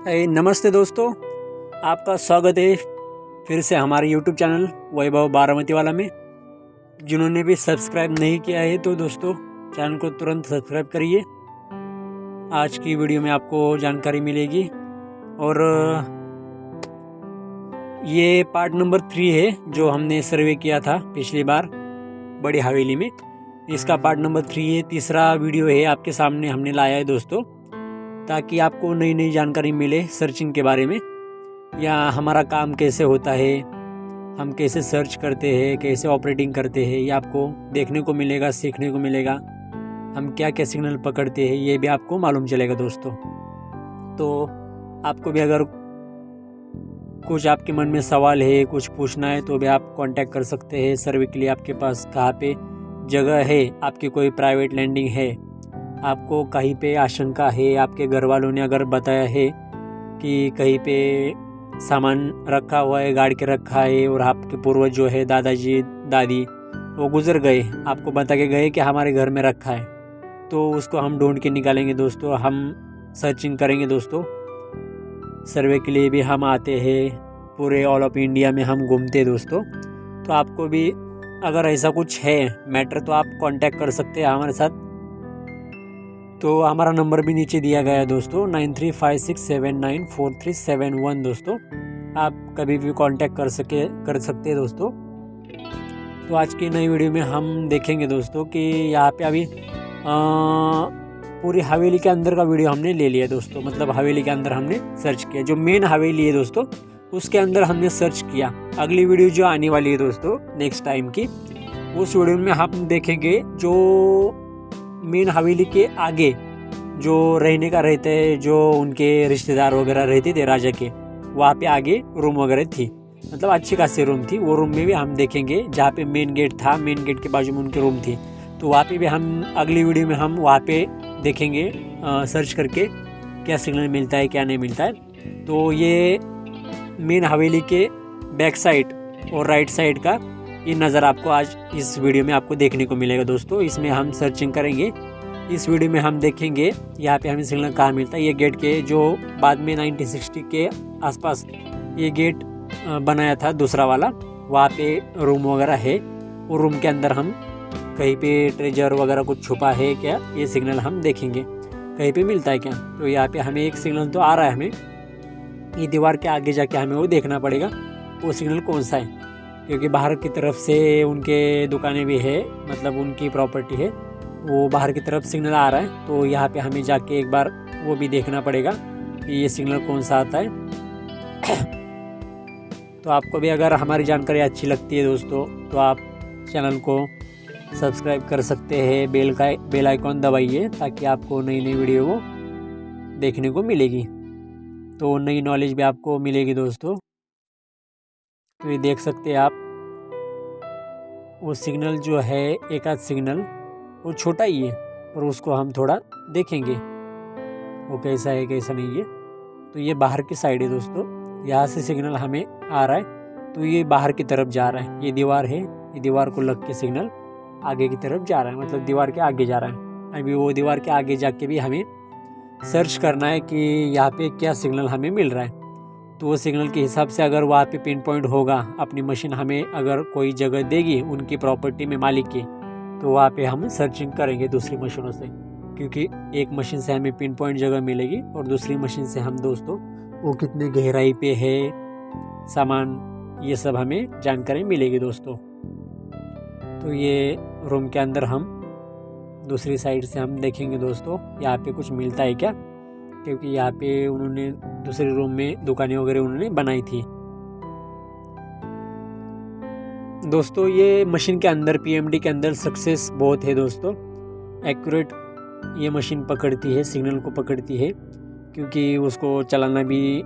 नमस्ते दोस्तों, आपका स्वागत है फिर से हमारे YouTube चैनल वैभव बारामती वाला में। जिन्होंने भी सब्सक्राइब नहीं किया है तो दोस्तों चैनल को तुरंत सब्सक्राइब करिए। आज की वीडियो में आपको जानकारी मिलेगी और ये पार्ट नंबर 3 है जो हमने सर्वे किया था पिछली बार बड़ी हवेली में। इसका पार्ट नंबर 3 है, तीसरा वीडियो है आपके सामने हमने लाया है दोस्तों, ताकि आपको नई नई जानकारी मिले सर्चिंग के बारे में, या हमारा काम कैसे होता है, हम कैसे सर्च करते हैं, कैसे ऑपरेटिंग करते हैं, ये आपको देखने को मिलेगा, सीखने को मिलेगा। हम क्या क्या सिग्नल पकड़ते हैं ये भी आपको मालूम चलेगा दोस्तों। तो आपको भी अगर कुछ आपके मन में सवाल है, कुछ पूछना है तो भी आप कांटेक्ट कर सकते हैं सर्वे के लिए। आपके पास कहाँ पे जगह है, आपकी कोई प्राइवेट लैंडिंग है, आपको कहीं पे आशंका है, आपके घर वालों ने अगर बताया है कि कहीं पे सामान रखा हुआ है, गाड़ के रखा है, और आपके पूर्वज जो है दादाजी दादी वो गुजर गए, आपको बता के गए कि हमारे घर में रखा है, तो उसको हम ढूंढ के निकालेंगे दोस्तों। हम सर्चिंग करेंगे दोस्तों। सर्वे के लिए भी हम आते हैं, पूरे ऑल ऑफ इंडिया में हम घूमते हैं दोस्तों। तो आपको भी अगर ऐसा कुछ है मैटर तो आप कांटेक्ट कर सकते हैं हमारे साथ। तो हमारा नंबर भी नीचे दिया गया है दोस्तों, 9356794371 दोस्तों। आप कभी भी कांटेक्ट कर सकते हैं दोस्तों। तो आज की नई वीडियो में हम देखेंगे दोस्तों कि यहाँ पे अभी पूरी हवेली के अंदर का वीडियो हमने ले लिया दोस्तों। मतलब हवेली के अंदर हमने सर्च किया, जो मेन हवेली है दोस्तों उसके अंदर हमने सर्च किया। अगली वीडियो जो आने वाली है दोस्तों नेक्स्ट टाइम की, उस वीडियो में हम देखेंगे जो मेन हवेली के आगे जो रहने का रहते हैं, जो उनके रिश्तेदार वगैरह रहते थे राजा के, वहाँ पे आगे रूम वगैरह थी, मतलब अच्छी खासी रूम थी। वो रूम में भी हम देखेंगे, जहाँ पे मेन गेट था, मेन गेट के बाजू में उनकी रूम थी, तो वहाँ पे भी हम अगली वीडियो में हम वहाँ पे देखेंगे सर्च करके क्या सिग्नल मिलता है क्या नहीं मिलता है। तो ये मेन हवेली के बैक साइड और राइट साइड का ये नज़र आपको आज इस वीडियो में आपको देखने को मिलेगा दोस्तों। इसमें हम सर्चिंग करेंगे, इस वीडियो में हम देखेंगे यहाँ पे हमें सिग्नल कहाँ मिलता है। ये गेट के जो बाद में 1960 के आसपास ये गेट बनाया था दूसरा वाला, वहाँ पे रूम वगैरह है। वो रूम के अंदर हम कहीं पे ट्रेजर वगैरह कुछ छुपा है क्या, ये सिग्नल हम देखेंगे कहीं पे मिलता है क्या। तो यहाँ पे हमें एक सिग्नल तो आ रहा है, हमें ये दीवार के आगे जाके हमें वो देखना पड़ेगा वो सिग्नल कौन सा है, क्योंकि बाहर की तरफ से उनके दुकानें भी है, मतलब उनकी प्रॉपर्टी है, वो बाहर की तरफ सिग्नल आ रहा है। तो यहाँ पे हमें जाके एक बार वो भी देखना पड़ेगा कि ये सिग्नल कौन सा आता है। तो आपको भी अगर हमारी जानकारी अच्छी लगती है दोस्तों तो आप चैनल को सब्सक्राइब कर सकते हैं, बेल आइकॉन दबाइए, ताकि आपको नई नई वीडियो वो देखने को मिलेगी, तो नई नॉलेज भी आपको मिलेगी दोस्तों। तो ये देख सकते हैं आप, वो सिग्नल जो है एक आध सिग्नल वो छोटा ही है, पर उसको हम थोड़ा देखेंगे वो कैसा है कैसा नहीं है। तो ये बाहर की साइड है दोस्तों, यहाँ से सिग्नल हमें आ रहा है, तो ये बाहर की तरफ जा रहा है। ये दीवार है, ये दीवार को लग के सिग्नल आगे की तरफ जा रहा है, मतलब दीवार के आगे जा रहा है। अभी वो दीवार के आगे जाके भी हमें सर्च करना है कि यहाँ पे क्या सिग्नल हमें मिल रहा है। तो वो सिग्नल के हिसाब से अगर वहाँ पे पिन पॉइंट होगा, अपनी मशीन हमें अगर कोई जगह देगी उनकी प्रॉपर्टी में मालिक की, तो वहाँ पे हम सर्चिंग करेंगे दूसरी मशीनों से, क्योंकि एक मशीन से हमें पिन पॉइंट जगह मिलेगी और दूसरी मशीन से हम दोस्तों वो कितनी गहराई पे है सामान, ये सब हमें जानकारी मिलेगी दोस्तों। तो ये रूम के अंदर हम दूसरी साइड से हम देखेंगे दोस्तों यहाँ पे कुछ मिलता है क्या, क्योंकि यहाँ पे उन्होंने दूसरे रूम में दुकानें वगैरह उन्होंने बनाई थी दोस्तों। ये मशीन के अंदर पीएमडी के अंदर सक्सेस बहुत है दोस्तों, एक्यूरेट ये मशीन पकड़ती है, सिग्नल को पकड़ती है, क्योंकि उसको चलाना भी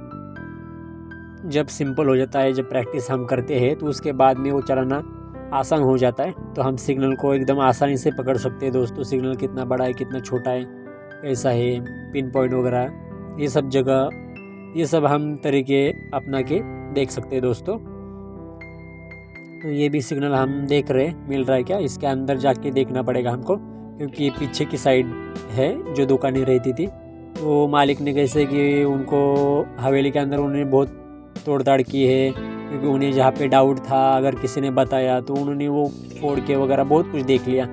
जब सिंपल हो जाता है, जब प्रैक्टिस हम करते हैं तो उसके बाद में वो चलाना आसान हो जाता है, तो हम सिग्नल को एकदम आसानी से पकड़ सकते हैं दोस्तों। सिग्नल कितना बड़ा है कितना छोटा है कैसा है, पिन पॉइंट वगैरह ये सब जगह, ये सब हम तरीके अपना के देख सकते हैं दोस्तों। तो ये भी सिग्नल हम देख रहे हैं मिल रहा है क्या, इसके अंदर जाके देखना पड़ेगा हमको, क्योंकि पीछे की साइड है जो दुकानें रहती थी, तो मालिक ने कैसे कि उनको हवेली के अंदर उन्होंने बहुत तोड़ताड़ की है, क्योंकि उन्हें जहाँ पे डाउट था अगर किसी ने बताया तो उन्होंने वो फोड़ के वगैरह बहुत कुछ देख लिया।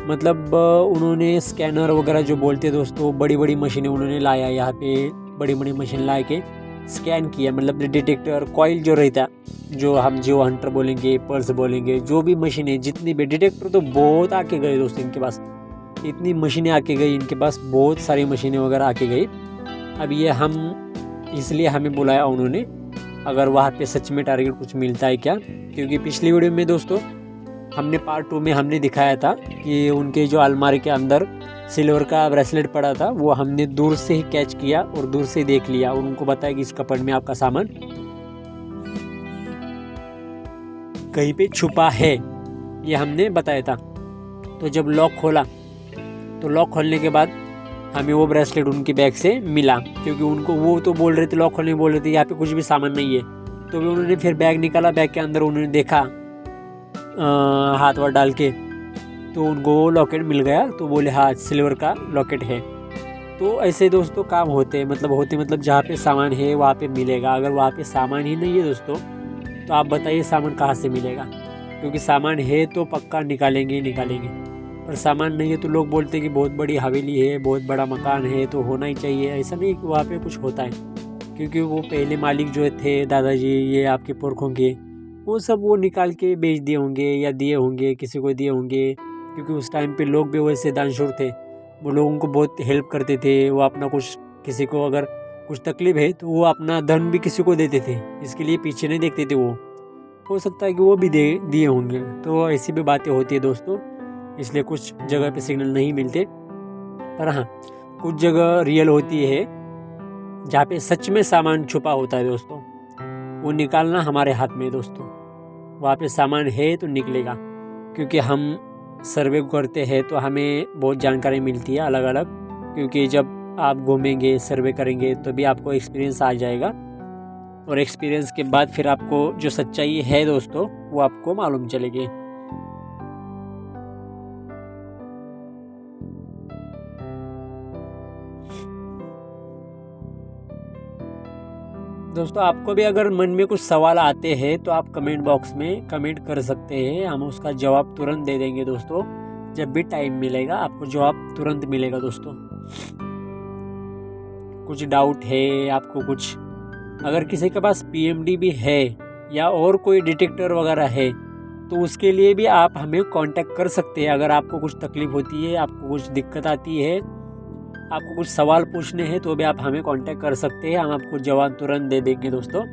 मतलब उन्होंने स्कैनर वगैरह जो बोलते दोस्तों, बड़ी बड़ी मशीनें उन्होंने लाया, यहाँ पे बड़ी बड़ी मशीन ला के स्कैन किया। मतलब डिटेक्टर कॉइल जो रहता, जो हम जियो हंटर बोलेंगे, पल्स बोलेंगे, जो भी मशीनें जितनी भी, डिटेक्टर तो बहुत आके गए दोस्तों इनके पास, इतनी मशीनें आके गई इनके पास, बहुत सारी मशीनें वगैरह आके गई। अब ये हम इसलिए हमें बुलाया उन्होंने, अगर वहाँ पे सच में टारगेट कुछ मिलता है क्या। क्योंकि पिछली वीडियो में दोस्तों हमने पार्ट 2 में हमने दिखाया था कि उनके जो अलमारी के अंदर सिल्वर का ब्रेसलेट पड़ा था, वो हमने दूर से ही कैच किया और दूर से देख लिया और उनको बताया कि इस कपड़ में आपका सामान कहीं पे छुपा है, ये हमने बताया था। तो जब लॉक खोला तो लॉक खोलने के बाद हमें वो ब्रेसलेट उनके बैग से मिला, क्योंकि उनको वो तो बोल रहे थे, लॉक खोलने बोल रहे थे यहाँ पे कुछ भी सामान नहीं है। तो भी उन्होंने फिर बैग निकाला, बैग के अंदर उन्होंने देखा हाथ वाथ डाल के, तो उनको वो लॉकेट मिल गया। तो बोले हाँ सिल्वर का लॉकेट है। तो ऐसे दोस्तों काम होते हैं, मतलब जहाँ पे सामान है वहाँ पे मिलेगा। अगर वहाँ पे सामान ही नहीं है दोस्तों, तो आप बताइए सामान कहाँ से मिलेगा। क्योंकि सामान है तो पक्का निकालेंगे ही निकालेंगे, पर सामान नहीं है तो लोग बोलते हैं कि बहुत बड़ी हवेली है, बहुत बड़ा मकान है तो होना ही चाहिए। ऐसा नहीं कि वहाँ पे कुछ होता है, क्योंकि वो पहले मालिक जो थे दादाजी, ये आपके पुरखों के, वो सब वो निकाल के बेच दिए होंगे या दिए होंगे, किसी को दिए होंगे। क्योंकि उस टाइम पे लोग भी वैसे दानशूर थे, वो लोगों को बहुत हेल्प करते थे। वो अपना कुछ, किसी को अगर कुछ तकलीफ है तो वो अपना धन भी किसी को देते थे, इसके लिए पीछे नहीं देखते थे। वो हो सकता है कि वो भी दिए होंगे। तो ऐसी भी बातें होती है दोस्तों, इसलिए कुछ जगह पे सिग्नल नहीं मिलते। पर हाँ, कुछ जगह रियल होती है जहाँ पे सच में सामान छुपा होता है दोस्तों, वो निकालना हमारे हाथ में है दोस्तों। वहाँ पे सामान है तो निकलेगा, क्योंकि हम सर्वे करते हैं तो हमें बहुत जानकारी मिलती है अलग अलग। क्योंकि जब आप घूमेंगे, सर्वे करेंगे, तो भी आपको एक्सपीरियंस आ जाएगा, और एक्सपीरियंस के बाद फिर आपको जो सच्चाई है दोस्तों वो आपको मालूम चलेगी। दोस्तों आपको भी अगर मन में कुछ सवाल आते हैं तो आप कमेंट बॉक्स में कमेंट कर सकते हैं, हम उसका जवाब तुरंत दे देंगे दोस्तों। जब भी टाइम मिलेगा आपको जवाब तुरंत मिलेगा दोस्तों। कुछ डाउट है आपको, कुछ अगर किसी के पास पीएमडी भी है या और कोई डिटेक्टर वगैरह है, तो उसके लिए भी आप हमें कांटेक्ट कर सकते हैं। अगर आपको कुछ तकलीफ होती है, आपको कुछ दिक्कत आती है, आपको कुछ सवाल पूछने हैं, तो भी आप हमें कांटेक्ट कर सकते हैं, हम आपको जवाब तुरंत दे देंगे दोस्तों।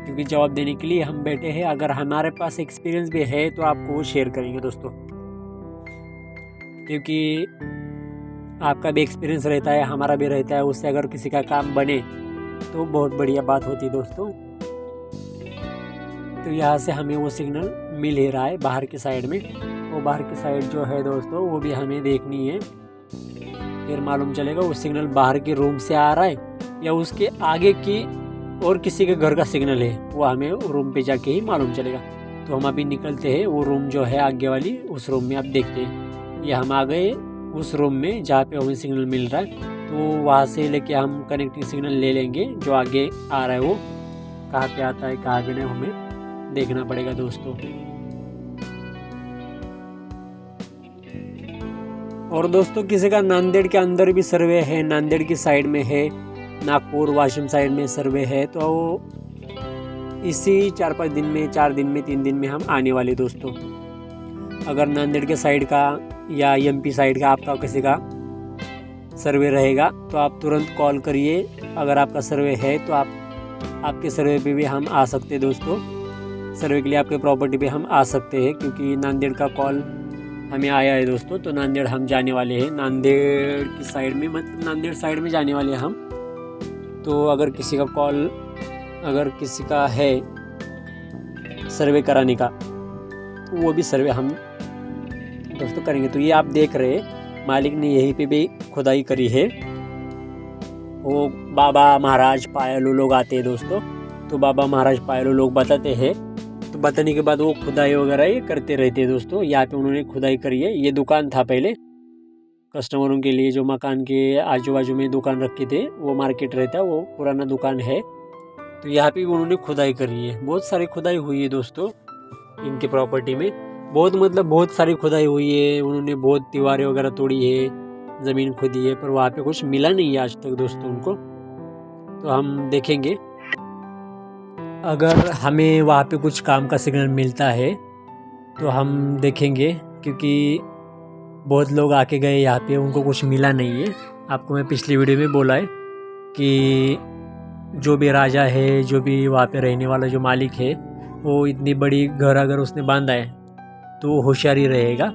क्योंकि जवाब देने के लिए हम बैठे हैं। अगर हमारे पास एक्सपीरियंस भी है तो आपको वो शेयर करेंगे दोस्तों, क्योंकि आपका भी एक्सपीरियंस रहता है, हमारा भी रहता है। उससे अगर किसी का काम बने तो बहुत बढ़िया बात होती है दोस्तों। तो यहाँ से हमें वो सिग्नल मिल ही रहा है बाहर की साइड में। वो बाहर की साइड जो है दोस्तों वो भी हमें देखनी है, फिर मालूम चलेगा वो सिग्नल बाहर के रूम से आ रहा है या उसके आगे की और किसी के घर का सिग्नल है, वो हमें रूम पे जाके ही मालूम चलेगा। तो हम अभी निकलते हैं, वो रूम जो है आगे वाली, उस रूम में आप देखते हैं। ये हम आ गए उस रूम में जहाँ पे हमें सिग्नल मिल रहा है। तो वहाँ से लेके हम कनेक्टिंग सिग्नल ले लेंगे, जो आगे आ रहा है वो कहाँ पे आता है कहाँ पे नहीं, हमें देखना पड़ेगा दोस्तों। और दोस्तों किसी का नांदेड़ के अंदर भी सर्वे है, नांदेड़ की साइड में है, नागपुर वाशिम साइड में सर्वे है, तो इसी 4-5 दिन में, 4 दिन में, 3 दिन में हम आने वाले दोस्तों। अगर नांदेड़ के साइड का या एमपी साइड का आपका किसी का सर्वे रहेगा तो आप तुरंत कॉल करिए। अगर आपका सर्वे है तो आपके सर्वे पे भी हम आ सकते हैं दोस्तों। सर्वे के लिए आपके प्रॉपर्टी पे हम आ सकते हैं, क्योंकि नांदेड़ का कॉल हमें आया है दोस्तों। तो नांदेड़ हम जाने वाले हैं, नांदेड़ की साइड में, मतलब नांदेड़ साइड में जाने वाले हैं हम। तो अगर किसी का कॉल, अगर किसी का है सर्वे कराने का, तो वो भी सर्वे हम दोस्तों करेंगे। तो ये आप देख रहे हैं मालिक ने यहीं पे भी खुदाई करी है। वो बाबा महाराज पायलू लोग आते हैं दोस्तों, तो बाबा महाराज पायलू लोग बताते हैं, तो बताने के बाद वो खुदाई वगैरह ये करते रहते हैं दोस्तों। यहाँ पे उन्होंने खुदाई करी है। ये दुकान था पहले कस्टमरों के लिए जो मकान के आजू बाजू में दुकान रखे थे, वो मार्केट रहता है, वो पुराना दुकान है। तो यहाँ पे भी उन्होंने खुदाई करी है, बहुत सारी खुदाई हुई है दोस्तों इनके प्रॉपर्टी में। बहुत सारी खुदाई हुई है, उन्होंने बहुत दीवारें वगैरह तोड़ी है, ज़मीन खोदी है, पर वहाँ पे कुछ मिला नहीं है आज तक दोस्तों उनको। तो हम देखेंगे अगर हमें वहाँ पे कुछ काम का सिग्नल मिलता है तो हम देखेंगे, क्योंकि बहुत लोग आके गए यहाँ पे, उनको कुछ मिला नहीं है। आपको मैं पिछली वीडियो में बोला है कि जो भी राजा है, जो भी वहाँ पे रहने वाला जो मालिक है, वो इतनी बड़ी घर अगर उसने बांधा है तो होशियारी रहेगा।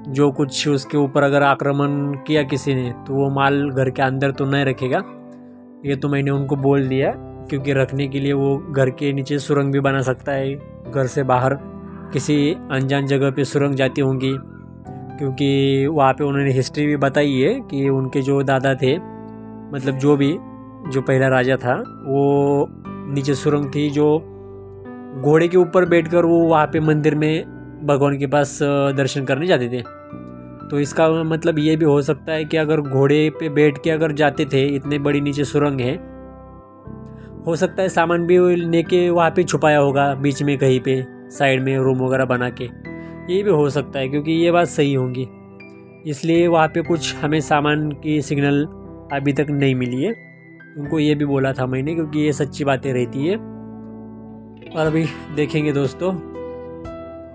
जो कुछ उसके ऊपर अगर आक्रमण किया किसी ने तो वो माल घर के अंदर तो नहीं रखेगा। ये तो मैंने उनको बोल दिया, क्योंकि रखने के लिए वो घर के नीचे सुरंग भी बना सकता है। घर से बाहर किसी अनजान जगह पे सुरंग जाती होंगी, क्योंकि वहाँ पे उन्होंने हिस्ट्री भी बताई है कि उनके जो दादा थे, मतलब जो पहला राजा था, वो नीचे सुरंग थी, जो घोड़े के ऊपर बैठकर वो वहाँ पे मंदिर में भगवान के पास दर्शन करने जाते थे। तो इसका मतलब ये भी हो सकता है कि अगर घोड़े पे बैठ के अगर जाते थे, इतने बड़ी नीचे सुरंग है, हो सकता है सामान भी लेके वहाँ पे छुपाया होगा बीच में कहीं पे साइड में रूम वगैरह बना के। ये भी हो सकता है, क्योंकि ये बात सही होंगी, इसलिए वहाँ पे कुछ हमें सामान की सिग्नल अभी तक नहीं मिली है। उनको ये भी बोला था मैंने, क्योंकि ये सच्ची बातें रहती है। और अभी देखेंगे दोस्तों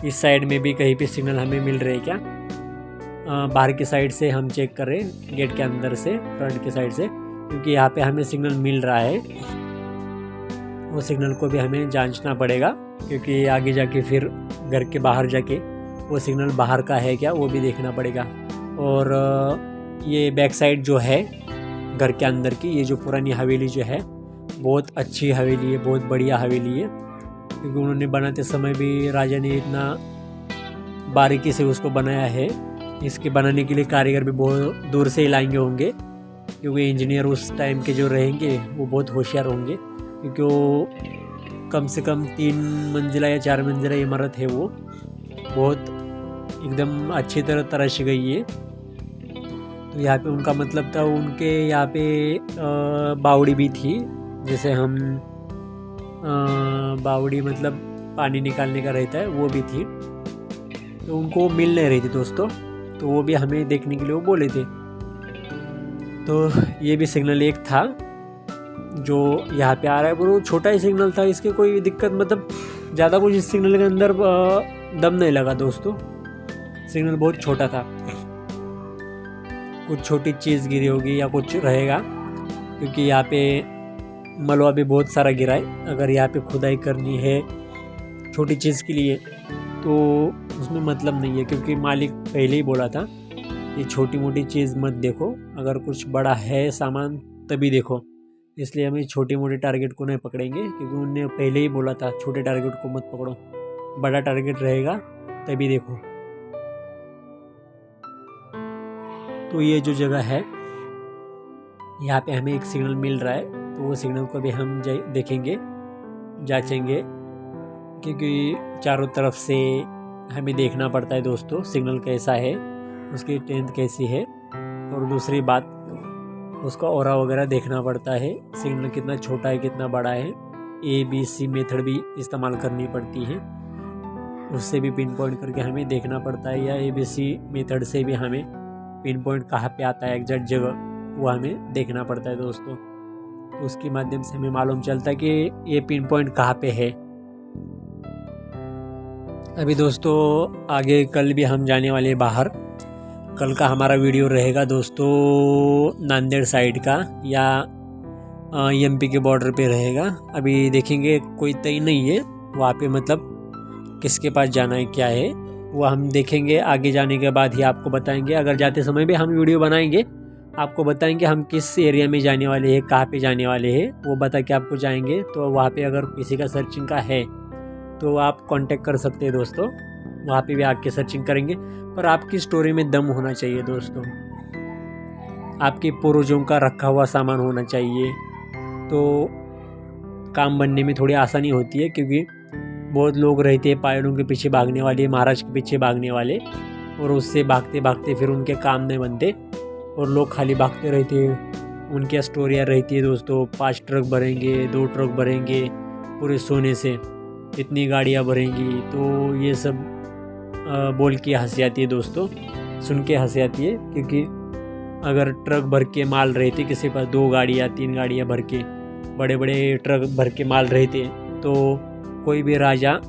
इस साइड में भी कहीं पे सिग्नल हमें मिल रहे हैं क्या। बाहर की साइड से हम चेक कर रहे हैं, गेट के अंदर से, फ्रंट की साइड से, क्योंकि यहाँ पे हमें सिग्नल मिल रहा है। वो सिग्नल को भी हमें जांचना पड़ेगा, क्योंकि आगे जाके फिर घर के बाहर जाके वो सिग्नल बाहर का है क्या, वो भी देखना पड़ेगा। और ये बैक साइड जो है घर के अंदर की, ये जो पुरानी हवेली जो है, बहुत अच्छी हवेली है, बहुत बढ़िया हवेली है, क्योंकि उन्होंने बनाते समय भी राजा ने इतना बारीकी से उसको बनाया है। इसके बनाने के लिए कारीगर भी बहुत दूर से ही लाएंगे होंगे, क्योंकि इंजीनियर उस टाइम के जो रहेंगे वो बहुत होशियार होंगे, क्योंकि वो कम से कम 3 मंजिला या 4 मंजिला इमारत है, वो बहुत एकदम अच्छी तरह तराशी गई है। तो यहाँ पे उनका मतलब था, उनके यहाँ पे बावड़ी भी थी, जैसे हम बावड़ी मतलब पानी निकालने का रहता है, वो भी थी। तो उनको मिल नहीं रही थी दोस्तों, तो वो भी हमें देखने के लिए वो बोले थे। तो ये भी सिग्नल एक था जो यहाँ पे आ रहा है, वो छोटा ही सिग्नल था, इसके कोई दिक्कत मतलब ज़्यादा कुछ इस सिग्नल के अंदर दम नहीं लगा दोस्तों। सिग्नल बहुत छोटा था, कुछ छोटी चीज़ गिरी होगी या कुछ रहेगा, क्योंकि यहाँ पे मलबा भी बहुत सारा गिरा है। अगर यहाँ पे खुदाई करनी है छोटी चीज़ के लिए तो उसमें मतलब नहीं है, क्योंकि मालिक पहले ही बोला था ये छोटी मोटी चीज़ मत देखो, अगर कुछ बड़ा है सामान तभी देखो। इसलिए हम छोटी मोटी टारगेट को नहीं पकड़ेंगे, क्योंकि उन्होंने पहले ही बोला था छोटे टारगेट को मत पकड़ो, बड़ा टारगेट रहेगा तभी देखो। तो ये जो जगह है यहाँ पे हमें एक सिग्नल मिल रहा है, तो वो सिग्नल को भी हम देखेंगे, जांचेंगे, क्योंकि चारों तरफ से हमें देखना पड़ता है दोस्तों सिग्नल कैसा है, उसकी स्ट्रेंथ कैसी है, और दूसरी बात उसका ऑरा वगैरह देखना पड़ता है, सिग्नल कितना छोटा है कितना बड़ा है। ABC मेथड भी इस्तेमाल करनी पड़ती है, उससे भी पिन पॉइंट करके हमें देखना पड़ता है, या ABC मेथड से भी हमें पिन पॉइंट कहाँ पे आता है एग्जैक्ट जगह, वो हमें देखना पड़ता है दोस्तों। तो उसके माध्यम से हमें मालूम चलता है कि ये पिन पॉइंट कहाँ पे है। अभी दोस्तों आगे कल भी हम जाने वाले हैं बाहर। कल का हमारा वीडियो रहेगा दोस्तों नांदेड़ साइड का या MP के बॉर्डर पे रहेगा। अभी देखेंगे, कोई तय नहीं है वहाँ पे, मतलब किसके पास जाना है क्या है वो हम देखेंगे। आगे जाने के बाद ही आपको बताएंगे। अगर जाते समय भी हम वीडियो बनाएंगे, आपको बताएंगे हम किस एरिया में जाने वाले हैं, कहाँ पे जाने वाले हैं, वो बता के आपको जाएंगे। तो वहाँ पे अगर किसी का सर्चिंग का है तो आप कांटेक्ट कर सकते हैं दोस्तों, वहाँ पे भी आके सर्चिंग करेंगे। पर आपकी स्टोरी में दम होना चाहिए दोस्तों, आपके पूर्वजों का रखा हुआ सामान होना चाहिए, तो काम बनने में थोड़ी आसानी होती है। क्योंकि बहुत लोग रहते हैं पायलों के पीछे भागने वाले, महाराज के पीछे भागने वाले, और उससे भागते भागते फिर उनके काम नहीं बनते और लोग खाली भागते रहते हैं। उनकी स्टोरियाँ रहती है दोस्तों, 5 ट्रक भरेंगे, 2 ट्रक भरेंगे पूरे सोने से, इतनी गाड़ियाँ भरेंगी। तो ये सब बोल के हंसी आती है दोस्तों, सुन के हंसी आती है। क्योंकि अगर ट्रक भर के माल रहते किसी पास, 2 गाड़ियाँ 3 गाड़ियाँ भर के, बड़े बड़े ट्रक भर के माल रहते, तो कोई भी राजा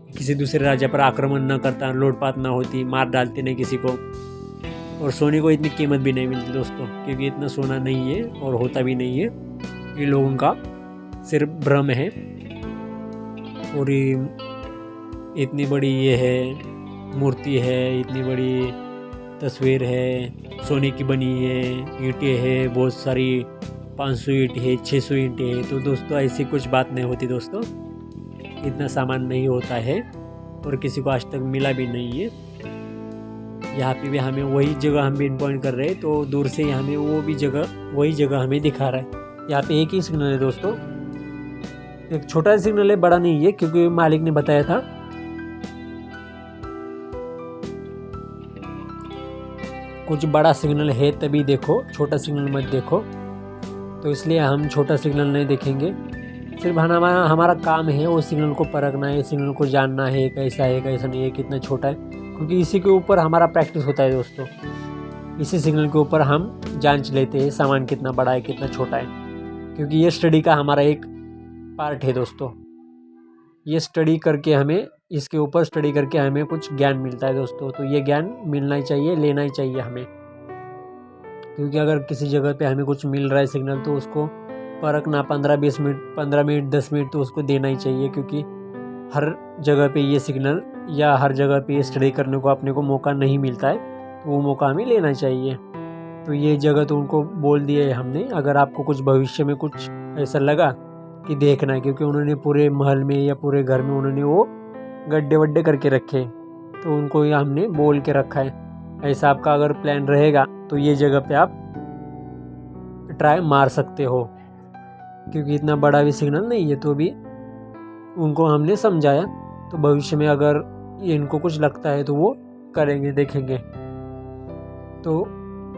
किसी दूसरे राजा पर आक्रमण न करता, लूटपाट ना होती, मार डालते नहीं किसी को। और सोने को इतनी कीमत भी नहीं मिलती दोस्तों, क्योंकि इतना सोना नहीं है और होता भी नहीं है। ये लोगों का सिर्फ भ्रम है। और ये इतनी बड़ी ये है मूर्ति है, इतनी बड़ी तस्वीर है, सोने की बनी है, ईंटें है बहुत सारी, 500 ईंट है, 600 ईंटें है। तो दोस्तों ऐसी कुछ बात नहीं होती दोस्तों, इतना सामान नहीं होता है और किसी को आज तक मिला भी नहीं है। यहाँ पे भी हमें वही जगह हम पिन पॉइंट कर रहे हैं, तो दूर से ही हमें वही जगह हमें दिखा रहा है। यहाँ पे एक ही सिग्नल है दोस्तों, एक छोटा सिग्नल है, बड़ा नहीं है, क्योंकि मालिक ने बताया था। कुछ बड़ा सिग्नल है तभी देखो, छोटा सिग्नल मत देखो। तो इसलिए हम छोटा सिग्नल नहीं देखेंगे। सिर्फ हमारा काम है वो सिग्नल को परखना है, सिग्नल को जानना है कैसा है कैसा नहीं है, कितना छोटा है, क्योंकि इसी के ऊपर हमारा प्रैक्टिस होता है दोस्तों। इसी सिग्नल के ऊपर हम जांच लेते हैं सामान कितना बड़ा है कितना छोटा है, क्योंकि ये स्टडी का हमारा एक पार्ट है दोस्तों। ये स्टडी करके हमें, इसके ऊपर स्टडी करके हमें कुछ ज्ञान मिलता है दोस्तों। तो ये ज्ञान मिलना ही चाहिए, लेना ही चाहिए हमें, क्योंकि अगर किसी जगह पे हमें कुछ मिल रहा है सिग्नल, तो उसको परखना 15-20 मिनट, 15 मिनट 10 मिनट तो उसको देना ही चाहिए। क्योंकि हर जगह पे ये सिग्नल या हर जगह पे ये स्टडी करने को अपने को मौका नहीं मिलता है, तो वो मौका हमें लेना चाहिए। तो ये जगह तो उनको बोल दिया है हमने। अगर आपको कुछ भविष्य में कुछ ऐसा लगा कि देखना है, क्योंकि उन्होंने पूरे महल में या पूरे घर में उन्होंने वो गड्ढे वड्ढे करके रखे, तो उनको ये हमने बोल के रखा है। ऐसा आपका अगर प्लान रहेगा तो ये जगह पे आप ट्राई मार सकते हो, क्योंकि इतना बड़ा भी सिग्नल नहीं है। तो भी उनको हमने समझाया, तो भविष्य में अगर इनको कुछ लगता है तो वो करेंगे, देखेंगे। तो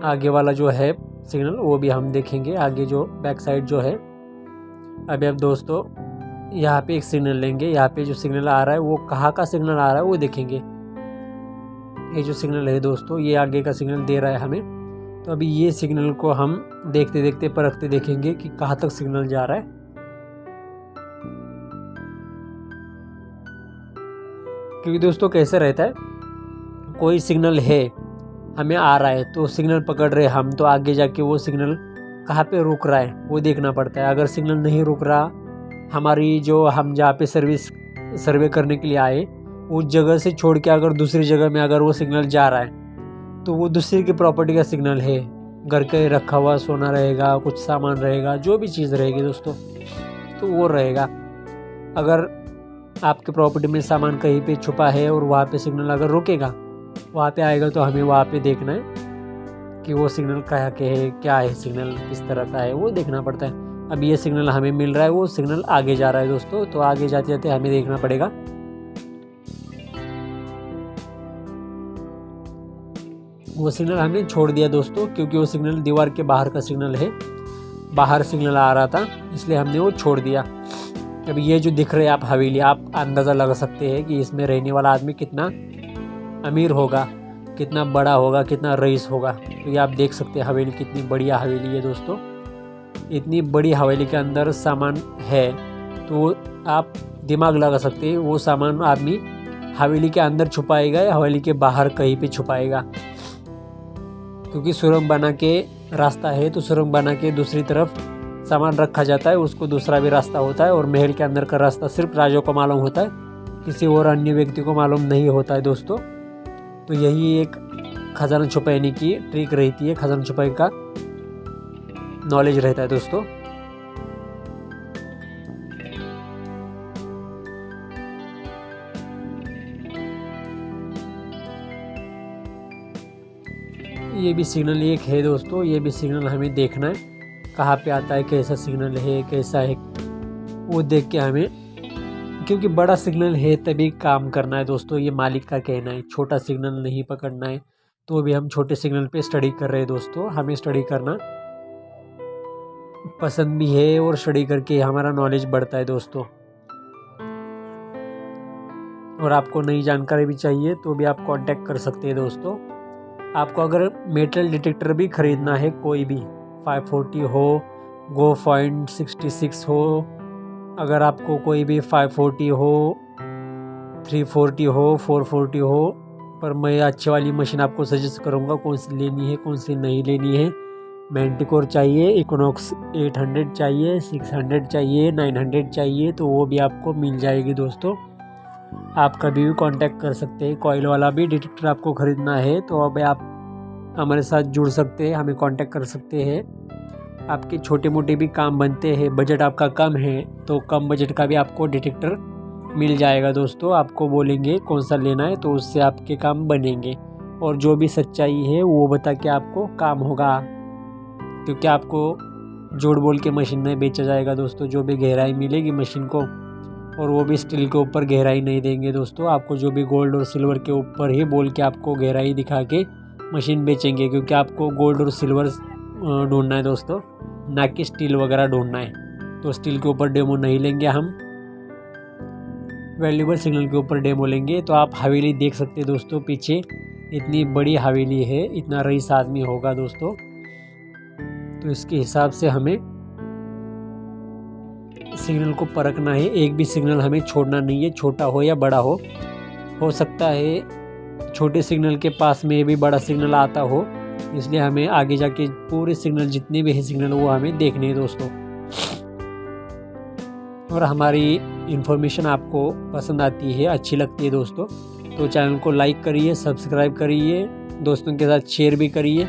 आगे वाला जो है सिग्नल वो भी हम देखेंगे, आगे जो बैक साइड जो है। अभी अब दोस्तों यहाँ पे एक सिग्नल लेंगे। यहाँ पे जो सिग्नल आ रहा है वो कहाँ का सिग्नल आ रहा है वो देखेंगे। ये जो सिग्नल है दोस्तों, ये आगे का सिग्नल दे रहा है हमें। तो अभी ये सिग्नल को हम देखते देखते परखते देखेंगे कि कहाँ तक सिग्नल जा रहा है। क्योंकि दोस्तों कैसे रहता है, कोई सिग्नल है हमें आ रहा है तो सिग्नल पकड़ रहे हम, तो आगे जाके वो सिग्नल कहाँ पे रुक रहा है वो देखना पड़ता है। अगर सिग्नल नहीं रुक रहा, हमारी जो हम जहाँ पे सर्वे करने के लिए आए उस जगह से छोड़ के अगर दूसरी जगह में अगर वो सिग्नल जा रहा है, तो वो दूसरी की प्रॉपर्टी का सिग्नल है। घर के रखा हुआ सोना रहेगा, कुछ सामान रहेगा, जो भी चीज़ रहेगी दोस्तों, तो वो रहेगा। अगर आपके प्रॉपर्टी में सामान कहीं पे छुपा है और वहाँ पे सिग्नल अगर रुकेगा, वहाँ पे आएगा, तो हमें वहाँ पे देखना है कि वो सिग्नल कहाँ के है, क्या है सिग्नल, किस तरह का है, वो देखना पड़ता है। अब ये सिग्नल हमें मिल रहा है, वो सिग्नल आगे जा रहा है दोस्तों, तो आगे जाते जाते हमें देखना पड़ेगा। वो सिग्नल हमने छोड़ दिया दोस्तों, क्योंकि वो सिग्नल दीवार के बाहर का सिग्नल है, बाहर सिग्नल आ रहा था, इसलिए हमने वो छोड़ दिया। अब ये जो दिख रहे हैं आप हवेली, आप अंदाज़ा लगा सकते हैं कि इसमें रहने वाला आदमी कितना अमीर होगा, कितना बड़ा होगा, कितना रईस होगा। तो ये आप देख सकते हैं हवेली कितनी बढ़िया हवेली है दोस्तों। इतनी बड़ी हवेली के अंदर सामान है, तो आप दिमाग लगा सकते हैं वो सामान आदमी हवेली के अंदर छुपाएगा या हवेली के बाहर कहीं पे छुपाएगा। क्योंकि सुरंग बना के रास्ता है, तो सुरंग बना के दूसरी तरफ सामान रखा जाता है, उसको दूसरा भी रास्ता होता है। और महल के अंदर का रास्ता सिर्फ राजा को मालूम होता है, किसी और अन्य व्यक्ति को मालूम नहीं होता है दोस्तों। तो यही एक खजाना छुपाने की ट्रिक रहती है, खजाना छुपाई का नॉलेज रहता है दोस्तों। ये भी सिग्नल एक है दोस्तों, ये भी सिग्नल हमें देखना है कहाँ पे आता है, कैसा सिग्नल है, कैसा है, वो देख के हमें क्योंकि बड़ा सिग्नल है तभी काम करना है दोस्तों, ये मालिक का कहना है। छोटा सिग्नल नहीं पकड़ना है। तो भी हम छोटे सिग्नल पे स्टडी कर रहे हैं दोस्तों। हमें स्टडी करना पसंद भी है और स्टडी करके हमारा नॉलेज बढ़ता है दोस्तों। और आपको नई जानकारी भी चाहिए तो भी आप कांटेक्ट कर सकते हैं दोस्तों। आपको अगर मेटल डिटेक्टर भी खरीदना है, कोई भी 540 हो, गो पॉइंट 66 हो, अगर आपको कोई भी 540 हो, 340 हो, 440 हो, पर मैं अच्छी वाली मशीन आपको सजेस्ट करूँगा कौन सी लेनी है कौन सी नहीं लेनी है। मैंटिकोर चाहिए, इक्विनॉक्स 800 चाहिए, 600 चाहिए, 900 चाहिए, तो वो भी आपको मिल जाएगी दोस्तों। आप कभी भी कांटेक्ट कर सकते हैं। कॉइल वाला भी डिटेक्टर आपको ख़रीदना है तो अब आप हमारे साथ जुड़ सकते हैं, हमें कांटेक्ट कर सकते हैं। आपके छोटे मोटे भी काम बनते हैं, बजट आपका कम है तो कम बजट का भी आपको डिटेक्टर मिल जाएगा दोस्तों। आपको बोलेंगे कौन सा लेना है तो उससे आपके काम बनेंगे, और जो भी सच्चाई है वो बता के आपको काम होगा। क्योंकि आपको झूठ बोल के मशीन में बेचा जाएगा दोस्तों। जो भी गहराई मिलेगी मशीन को, और वो भी स्टील के ऊपर गहराई नहीं देंगे दोस्तों। आपको जो भी गोल्ड और सिल्वर के ऊपर ही बोल के आपको गहराई दिखा के मशीन बेचेंगे। क्योंकि आपको गोल्ड और सिल्वर ढूंढना है दोस्तों, ना कि स्टील वगैरह ढूंढना है। तो स्टील के ऊपर डेमो नहीं लेंगे हम, वैल्यूबल सिग्नल के ऊपर डेमो लेंगे। तो आप हवेली देख सकते हैं दोस्तों, पीछे इतनी बड़ी हवेली है, इतना रईस आदमी होगा दोस्तों। तो इसके हिसाब से हमें सिग्नल को परखना है। एक भी सिग्नल हमें छोड़ना नहीं है, छोटा हो या बड़ा हो सकता है छोटे सिग्नल के पास में भी बड़ा सिग्नल आता हो, इसलिए हमें आगे जाके पूरे सिग्नल जितने भी है सिग्नल वो हमें देखने हैं दोस्तों। और हमारी इन्फॉर्मेशन आपको पसंद आती है, अच्छी लगती है दोस्तों, तो चैनल को लाइक करिए, सब्सक्राइब करिए, दोस्तों के साथ शेयर भी करिए।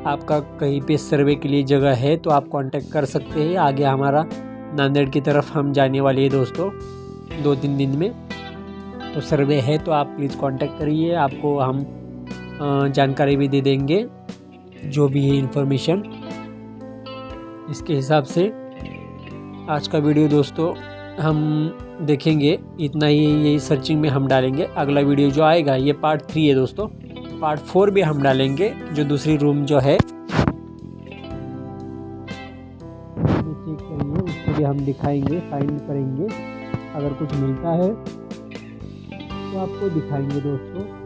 आपका कहीं पे सर्वे के लिए जगह है तो आप कांटेक्ट कर सकते हैं। आगे हमारा नांदेड़ की तरफ हम जाने वाले हैं दोस्तों 2-3 दिन में, तो सर्वे है तो आप प्लीज़ कांटेक्ट करिए। आपको हम जानकारी भी दे देंगे जो भी है इन्फॉर्मेशन। इसके हिसाब से आज का वीडियो दोस्तों हम देखेंगे, इतना ही यही सर्चिंग में हम डालेंगे। अगला वीडियो जो आएगा ये पार्ट 3 है दोस्तों, पार्ट 4 भी हम डालेंगे। जो दूसरी रूम जो है चेक करेंगे, उसको भी हम दिखाएंगे, फाइंड करेंगे। अगर कुछ मिलता है तो आपको दिखाएंगे दोस्तों।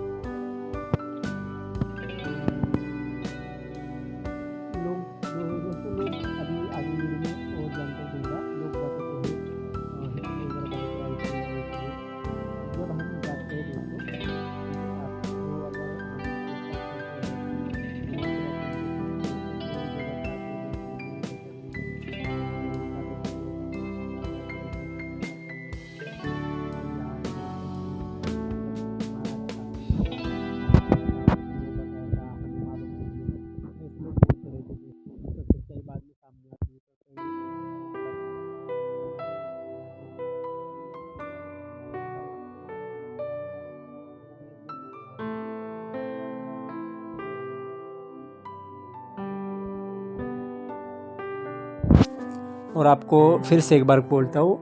और आपको फिर से एक बार बोलता हूँ,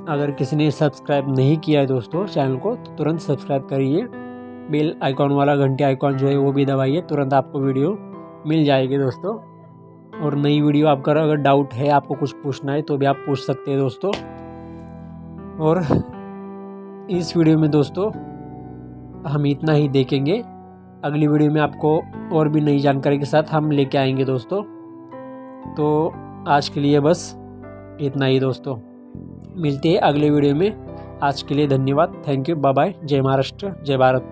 अगर किसी ने सब्सक्राइब नहीं किया है दोस्तों चैनल को तो तुरंत सब्सक्राइब करिए। बेल आइकॉन वाला घंटे आइकॉन जो है वो भी दबाइए, तुरंत आपको वीडियो मिल जाएगी दोस्तों। और नई वीडियो आपका अगर डाउट है, आपको कुछ पूछना है तो भी आप पूछ सकते हैं दोस्तों। और इस वीडियो में दोस्तों हम इतना ही देखेंगे। अगली वीडियो में आपको और भी नई जानकारी के साथ हम लेके आएंगे दोस्तों। तो आज के लिए बस इतना ही दोस्तों, मिलते हैं अगले वीडियो में। आज के लिए धन्यवाद, थैंक यू, बाय बाय, जय महाराष्ट्र, जय भारत।